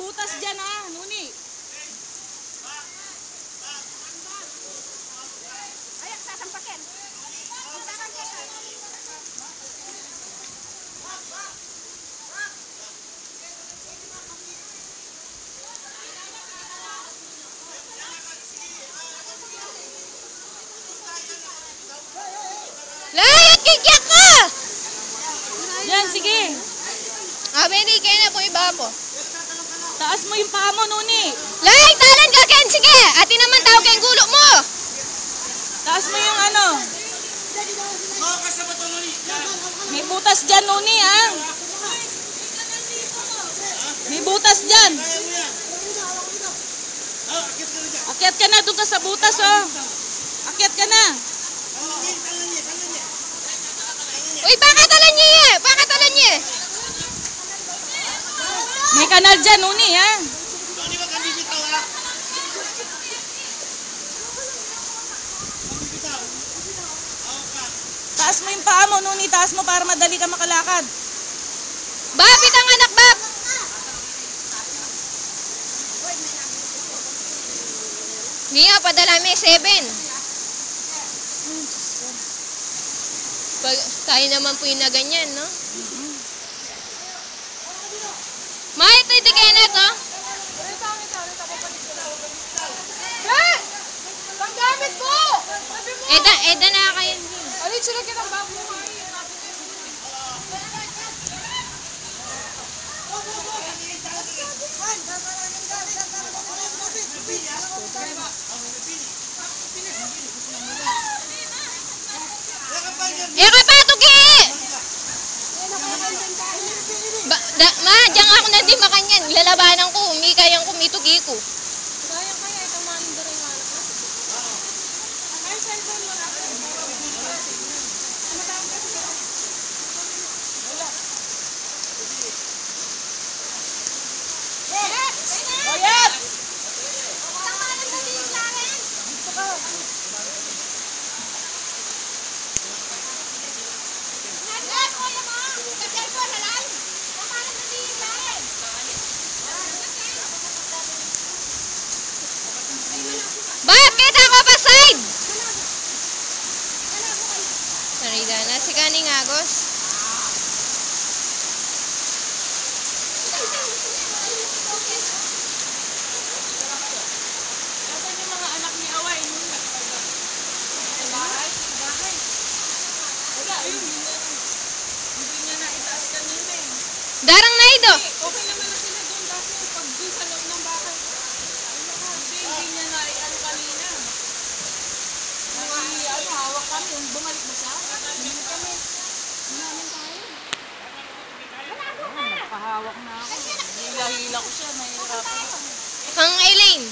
butas dyan Nuni. Ayak, sasampakin. Layat, kikyak ka! Yan, sige. Abeni, kaya na po iba po. Taas mo yung paa mo, Nuni. Layat, talan ka, Ken, sige! Ati naman tao kayong gulo mo! Taas mo yung ano. May butas dyan, Nuni, ha? May butas dyan. Akyat ka na, doon ka sa butas, oh. Akyat ka na. Uy, baka talan niya eh! Baka talan niya eh! May kanal dyan, Nuni, ha? Taas mo yung paa mo, Nuni. Taas mo para madali ka makalakad. Bapit ang anak, Bap! Hindi nga, padala may 7. Kaya naman po yung na ganyan, no? Ma, ito yung Kenneth, no? Ang gamit mo! Eda na kayo. Alin sila kinabak mo? Kapatugi! Ma, diyan ako na di makanyan. Lalabanan ko, umikayang kumitugi ko. Kaya ito mandarin nga anak na. Ay, cellphone mo na. Oyat! Bakit ako pa side? Narida na si Kaning Agos. Nasaan yung mga anak ni Away? Sa bahay? Wala, ayun. Hindi niya na itaas kanina eh. Darang na ito. Okay naman na sila doon kasi pag doon sa loob ng bahay. Kasi hindi niya na ano kanina. Hawak kami. Bumalik ba siya? Bumalik kami. Namin tayo. Nagpahawak na ako. Hila-hila ko siya. Nahihirapan ako. Ang Eileen.